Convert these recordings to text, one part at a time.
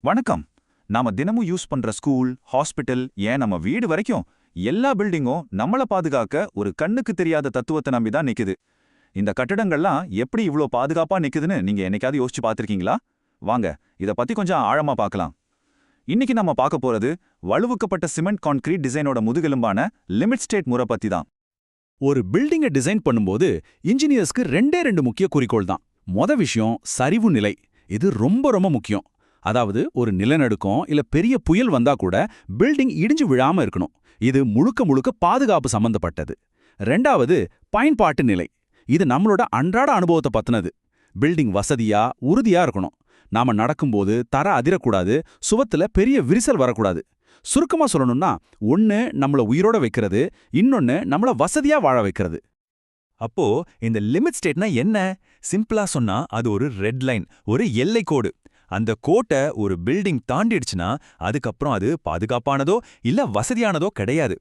வணக்கம். நாம தினமும் யூஸ் பண்ற ஸ்கூல், ஹாஸ்பிடல், ஏன் நம்ம வீடு வரைக்கும் எல்லா பில்டிங்கும் நம்மள பாதுகாக்க ஒரு கண்ணுக்கு தெரியாத தத்துவத்தை நம்பி தான் நிக்குது. இந்த கட்டடங்கள்லாம் எப்படி இவ்ளோ பாதுகாப்பா நிக்குதுன்னு நீங்க என்னைக்காவது யோசிச்சு பார்த்திருக்கீங்களா? வாங்க, இத பத்தி கொஞ்சம் ஆழமா பார்க்கலாம். இன்னைக்கு நம்ம பார்க்க போறது வலுவுக்கப்பட்ட சிமெண்ட் கான்கிரீட் டிசைனோட முதுகெலும்பான லிமிட் ஸ்டேட் முறை பத்தி தான். ஒரு பில்டிங்கை டிசைன் பண்ணும்போது இன்ஜினியர்ஸ்க்கு ரெண்டு முக்கிய குறிக்கோள் தான். விஷயம் சரிவு நிலை. இது ரொம்ப ரொம்ப முக்கியம். அதாவது ஒரு நிலநடுக்கம் இல்ல பெரிய புயல் வந்தா கூட பில்டிங் இடிஞ்சு விழாம இருக்கணும். இது முழுக்க முழுக்க பாதுகாப்பு சம்பந்தப்பட்டது. ரெண்டாவது பயன்பாட்டு நிலை. இது நம்மளோட அன்றாட அனுபவத்தை பத்தினது. பில்டிங் வசதியா உறுதியா இருக்கணும். நாம நடக்கும்போது தர அதிரக்கூடாது, சுவத்துல பெரிய விரிசல் வரக்கூடாது. சுருக்கமா சொல்லணும்னா, ஒன்னு நம்மள உயிரோட வைக்கிறது, இன்னொன்னு நம்மள வசதியா வாழ வைக்கிறது. அப்போ இந்த லிமிட் ஸ்டேட்னா என்ன? சிம்பிளா சொன்னா அது ஒரு ரெட் லைன், ஒரு எல்லை கோடு. அந்த கோட்டை ஒரு பில்டிங் தாண்டிடுச்சுன்னா அதுக்கப்புறம் அது பாதுகாப்பானதோ இல்ல வசதியானதோ கிடையாது.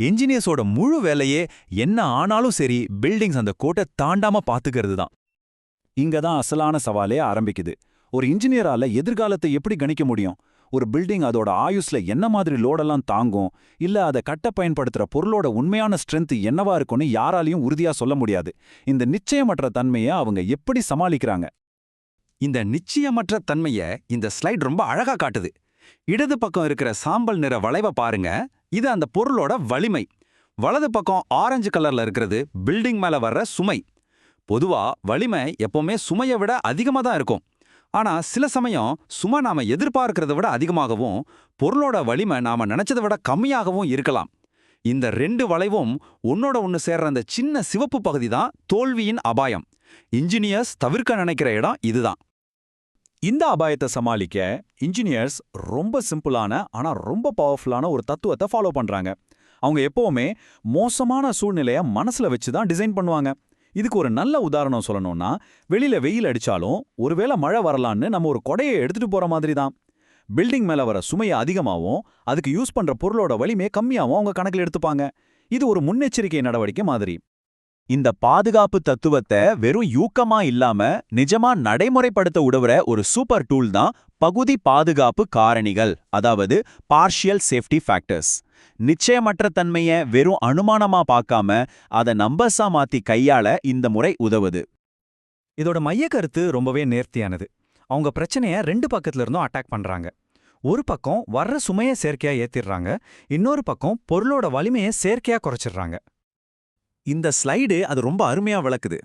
என்ஜினியர்ஸோட முழு வேலையே என்ன ஆனாலும் சரி, பில்டிங்ஸ் அந்த கோட்டை தாண்டாம பாத்துக்கிறது தான். இங்க தான் அசலான சவாலே ஆரம்பிக்குது. ஒரு இன்ஜினியரால எதிர்காலத்தை எப்படி கணிக்க முடியும்? ஒரு பில்டிங் அதோட ஆயுஸ்ல என்ன மாதிரி லோடெல்லாம் தாங்கும், இல்ல அதை கட்ட பயன்படுத்துற பொருளோட உண்மையான ஸ்ட்ரென்த் என்னவா இருக்கும்னு யாராலையும் உறுதியா சொல்ல முடியாது. இந்த நிச்சயமற்ற தன்மையை அவங்க எப்படி சமாளிக்கிறாங்க? இந்த நிச்சயமற்ற தன்மைய இந்த ஸ்லைட் ரொம்ப அழகா காட்டுது. இடது பக்கம் இருக்கிற சாம்பல் நிற வளைவை பாருங்க, இது அந்த பொருளோட வலிமை. வலது பக்கம் ஆரஞ்சு கலர்ல இருக்கிறது பில்டிங் மேல வர்ற சுமை. பொதுவா வலிமை எப்பவுமே சுமையை விட அதிகமா தான் இருக்கும். ஆனா சில சமயம் சுமை நாம எதிர்பார்க்கிறத விட அதிகமாகவும், பொருளோட வலிமை நாம நினைச்சதை விட கம்மியாகவும் இருக்கலாம். இந்த ரெண்டு வளைவும் ஒன்னோட ஒன்னு சேர்ற அந்த சின்ன சிவப்பு பகுதி தான் தோல்வியின் அபாயம். இன்ஜினியர்ஸ் தவிர்க்க நினைக்கிற இடம் இதுதான். இந்த அபாயத்தை சமாளிக்க இன்ஜினியர்ஸ் ரொம்ப சிம்பிளான ஆனா ரொம்ப பவர்ஃபுல்லான ஒரு தத்துவத்தை ஃபாலோ பண்றாங்க. அவங்க எப்பவுமே மோசமான சூழ்நிலைய மனசுல வச்சு தான் டிசைன் பண்ணுவாங்க. இதுக்கு ஒரு நல்ல உதாரணம் சொல்லணும்னா, வெளியில வெயில் அடிச்சாலும் ஒருவேளை மழை வரலான்னு நம்ம ஒரு கொடையை எடுத்துட்டு போற மாதிரி தான். பில்டிங் மேல வர சுமையை அதிகமாகவும் அதுக்கு யூஸ் பண்ற பொருளோட வலிமையை கம்மியாகவும் அவங்க கணக்கில் எடுத்துப்பாங்க. இது ஒரு முன்னெச்சரிக்கை நடவடிக்கை மாதிரி. இந்த பாதுகாப்பு தத்துவத்தை வெறும் யூக்கமா இல்லாம நிஜமா நடைமுறைப்படுத்த உதவுற ஒரு சூப்பர் டூல் தான் பகுதி பாதுகாப்பு காரணிகள், அதாவது பார்ஷியல் சேஃப்டி ஃபேக்டர்ஸ். நிச்சயமற்ற தன்மையை வெறும் அனுமானமா பார்க்காம அதை நம்பர்ஸா மாத்தி கையாள இந்த முறை உதவுது. இதோட மைய கருத்து ரொம்பவே நேர்த்தியானது. அவங்க பிரச்சனைய ரெண்டு பக்கத்துல இருந்தும் அட்டாக் பண்றாங்க. ஒரு பக்கம் வர்ற சுமையை செயற்கையா ஏத்திடுறாங்க, இன்னொரு பக்கம் பொருளோட வலிமையை செயற்கையா குறைச்சிடுறாங்க. இந்த ஸ்லைடு அது ரொம்ப அருமையா விளக்குது.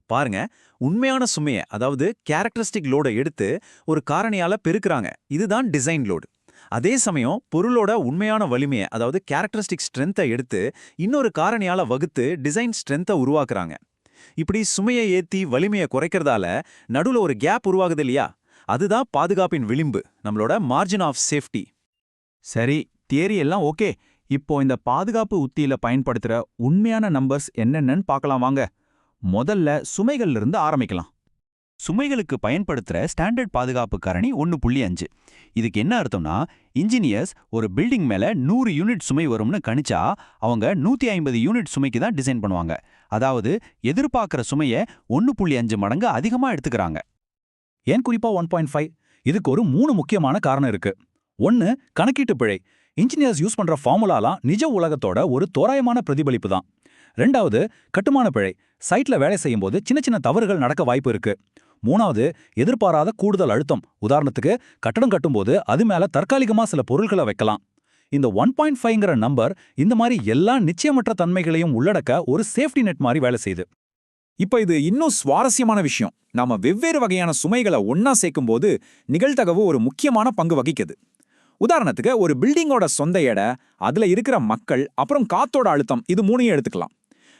பாருங்க, உண்மையான சுமையை, அதாவது கேரக்டரிஸ்டிக் லோடை எடுத்து ஒரு காரணியால பெருக்குறாங்க. இதுதான் டிசைன் லோடு. அதே சமயம் பொருளோட உண்மையான வலிமையை, அதாவது கேரக்டரிஸ்டிக் ஸ்ட்ரென்த்தை எடுத்து இன்னொரு காரணியால வகுத்து டிசைன் ஸ்ட்ரென்த்தை உருவாக்குறாங்க. இப்படி சுமையை ஏத்தி வலிமையை குறைக்கிறதால நடுவுல ஒரு கேப் உருவாகுது இல்லையா? அதுதான் பாதுகாப்பின் விளிம்பு, நம்மளோட மார்ஜின் ஆஃப் சேஃப்டி. சரி, தியரி எல்லாம் ஓகே. இப்போ இந்த பாதுகாப்பு உத்தியில பயன்படுத்துற உண்மையான நம்பர்ஸ் என்னென்னு பார்க்கலாம் வாங்க. முதல்ல சுமைகள்ல இருந்து ஆரம்பிக்கலாம். சுமைகளுக்கு பயன்படுத்துற ஸ்டாண்டர்ட் பாதுகாப்பு காரணி 1.5. இதுக்கு என்ன அர்த்தம்னா, இன்ஜினியர்ஸ் ஒரு பில்டிங் மேல 100 யூனிட் சுமை வரும்னு கணிச்சா அவங்க 150 யூனிட் சுமைக்கு தான் டிசைன் பண்ணுவாங்க. அதாவது எதிர்பார்க்கிற சுமையை 1.5 மடங்கு அதிகமா எடுத்துக்கிறாங்க. ஏன் குறிப்பா 1.5? இதுக்கு ஒரு 3 முக்கியமான காரணம் இருக்கு. 1, கணக்கீட்டு பிழை. இன்ஜினியர்ஸ் யூஸ் பண்ற ஃபார்முலாலாம் நிஜ உலகத்தோட ஒரு தோராயமான பிரதிபலிப்பு தான். 2வது, கட்டுமான பிழை. சைட்ல வேலை செய்யும்போது சின்ன சின்ன தவறுகள் நடக்க வாய்ப்பு இருக்கு. 3வது, எதிர்பாராத கூடுதல் அழுத்தம். உதாரணத்துக்கு, கட்டடம் கட்டும்போது அது மேல தற்காலிகமா சில பொருட்களை வைக்கலாம். இந்த 1.5ங்கிற நம்பர் இந்த மாதிரி எல்லா நிச்சயமற்ற தன்மைகளையும் உள்ளடக்க ஒரு சேஃப்டி நெட் மாதிரி வேலை செய்யுது. இப்ப இது இன்னும் சுவாரஸ்யமான விஷயம். நாம வெவ்வேறு வகையான சுமைகளை ஒன்னா சேர்க்கும்போது நிகழ்தகவு ஒரு முக்கியமான பங்கு வகிக்குது. உதாரணத்துக்கு, ஒரு பில்டிங்கோட சொந்த எடை, அதுல இருக்கிற மக்கள், அப்புறம் காத்தோட அழுத்தம், இது மூணையும் எடுத்துக்கலாம்.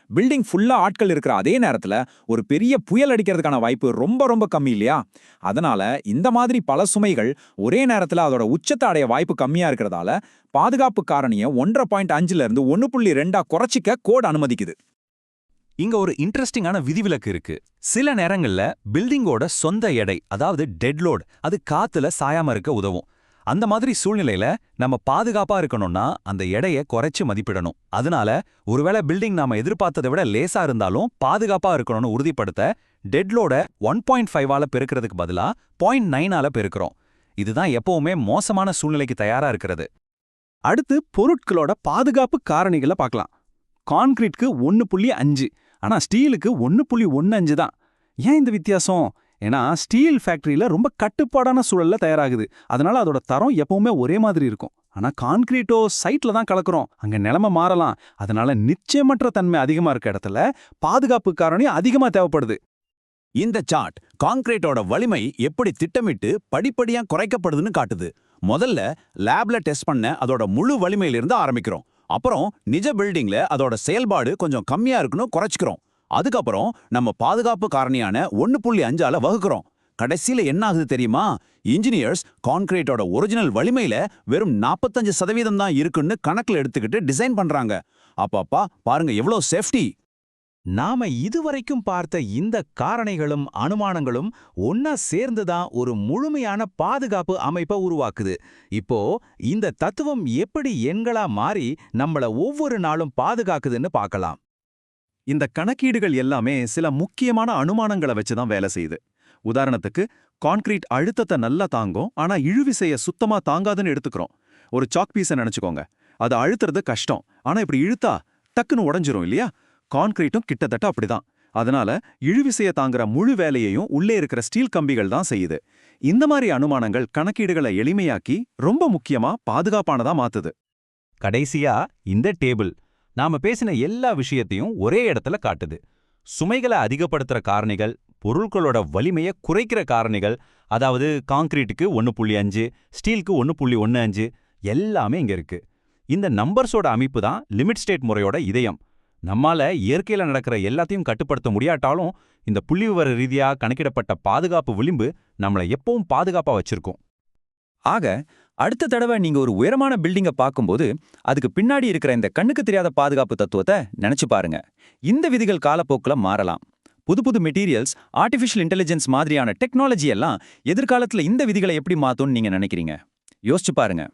பில்டிங் ஃபுல்லா ஆட்கள் இருக்கிற அதே நேரத்துல ஒரு பெரிய புயல் அடிக்கிறதுக்கான வாய்ப்பு ரொம்ப ரொம்ப கம்மி இல்லையா? அதனால இந்த மாதிரி பல சுமைகள் ஒரே நேரத்துல அதோட உச்சத்தை அடைய வாய்ப்பு கம்மியா இருக்கிறதால பாதுகாப்பு காரணியை 1.5ல இருந்து 1.2 குறைச்சிக்க கோட் அனுமதிக்குது. இங்க ஒரு இன்ட்ரெஸ்டிங்கான விதிவிலக்கு இருக்கு. சில நேரங்கள்ல பில்டிங்கோட சொந்த எடை, அதாவது டெட் லோட், அது காத்துல சாயாம இருக்க உதவும். அந்த மாதிரி சூழ்நிலையில நம்ம பாதுகாப்பா இருக்கணும்னா அந்த எடையை குறைச்சு மதிப்பிடணும். அதனால ஒருவேளை பில்டிங் நாம எதிர்பார்த்ததை விட லேசா இருந்தாலும் பாதுகாப்பா இருக்கணும்னு உறுதிப்படுத்த டெட்லோட 1.5ஆல பெருக்கிறதுக்கு பதிலா 0.9ஆல பெருக்கிறோம். இதுதான் எப்பவுமே மோசமான சூழ்நிலைக்கு தயாரா இருக்கிறது. அடுத்து பொருட்களோட பாதுகாப்பு காரணிகளை பார்க்கலாம். கான்கிரீட்க்கு 1.5, ஆனா ஸ்டீலுக்கு 1.15 தான். ஏன் இந்த வித்தியாசம்? ஏன்னா ஸ்டீல் ஃபேக்டரியில ரொம்ப கட்டுப்பாடான சூழல்ல தயாராகுது. அதனால அதோட தரம் எப்பவுமே ஒரே மாதிரி இருக்கும். ஆனா கான்கிரீட்டோ சைட்ல தான் கலக்குறோம், அங்க நிலைமை மாறலாம். அதனால நிச்சயமற்ற தன்மை அதிகமா இருக்க இடத்துல பாதுகாப்பு காரணி அதிகமா தேவைப்படுது. இந்த சார்ட் கான்கிரீட்டோட வலிமை எப்படி திட்டமிட்டு படிப்படியா குறைக்கப்படுதுன்னு காட்டுது. முதல்ல லேப்ல டெஸ்ட் பண்ண அதோட முழு வலிமையிலிருந்து ஆரம்பிக்கிறோம். அப்புறம் நிஜ பில்டிங்ல அதோட செயல்பாடு கொஞ்சம் கம்மியா இருக்குன்னு குறைச்சிக்கிறோம். அதுக்கப்புறம் நம்ம பாதுகாப்பு காரணியான 1.5ஆல வகுக்கிறோம். கடைசியில என்ன ஆகுது தெரியுமா? இன்ஜினியர்ஸ் கான்கிரீட்டோட ஒரிஜினல் வலிமையில வெறும் 45% தான் இருக்குன்னு கணக்குல எடுத்துக்கிட்டு டிசைன் பண்றாங்க. அப்பப்பா பாருங்க எவ்வளோ சேஃப்டி! நாம இதுவரைக்கும் பார்த்த இந்த காரணிகளும் அனுமானங்களும் ஒன்னா சேர்ந்துதான் ஒரு முழுமையான பாதுகாப்பு அமைப்பை உருவாக்குது. இப்போ இந்த தத்துவம் எப்படி எண்களா மாறி நம்மள ஒவ்வொரு நாளும் பாதுகாக்குதுன்னு பார்க்கலாம். இந்த கணக்கீடுகள் எல்லாமே சில முக்கியமான அனுமானங்களை வச்சுதான் வேலை செய்யுது. உதாரணத்துக்கு, கான்கிரீட் அழுத்தத்தை நல்லா தாங்கும், ஆனா இழுவிசைய சுத்தமா தாங்காதுன்னு எடுத்துக்கிறோம். ஒரு சாக் பீஸை நினைச்சுக்கோங்க. அதை அழுத்துறது கஷ்டம், ஆனா இப்படி இழுத்தா டக்குன்னு உடைஞ்சிரும் இல்லையா? கான்கிரீட்டும் கிட்டத்தட்ட அப்படிதான். அதனால இழுவிசைய தாங்குற முழு வேலையையும் உள்ளே இருக்கிற ஸ்டீல் கம்பிகள் தான் செய்யுது. இந்த மாதிரி அனுமானங்கள் கணக்கீடுகளை எளிமையாக்கி ரொம்ப முக்கியமா பாதுகாப்பானதா மாத்துது. கடைசியா இந்த டேபிள் நாம பேசின எல்லா விஷயத்தையும் ஒரே இடத்துல காட்டுது. சுமைகளை அதிகப்படுத்துற காரணிகள், பொருட்களோட வலிமையை குறைக்கிற காரணிகள், அதாவது கான்கிரீட்டுக்கு 1.5, ஸ்டீலுக்கு 1.15, எல்லாமே இங்க இருக்கு. இந்த நம்பர்ஸோட அமைப்பு தான் லிமிட் ஸ்டேட் முறையோட இதயம். நம்மால இயற்கையில நடக்கிற எல்லாத்தையும் கட்டுப்படுத்த முடியாட்டாலும் இந்த புள்ளிவிவர ரீதியா கணக்கிடப்பட்ட பாதுகாப்பு விளிம்பு நம்மளை எப்பவும் பாதுகாப்பா வச்சிருக்கும். ஆக அடுத்த தடவை நீங்க ஒரு உயரமான பில்டிங்கை பார்க்கும்போது அதுக்கு பின்னாடி இருக்கிற இந்த கண்ணுக்கு தெரியாத பாதுகாப்பு தத்துவத்தை நினைச்சு பாருங்க. இந்த விதிகள் காலப்போக்கில் மாறலாம். புது புது மெட்டீரியல்ஸ், ஆர்டிஃபிஷியல் இன்டெலிஜென்ஸ் மாதிரியான டெக்னாலஜி எல்லாம் எதிர்காலத்துல இந்த விதிகளை எப்படி மாத்தும்னு நீங்க நினைக்கிறீங்க? யோசிச்சு பாருங்க.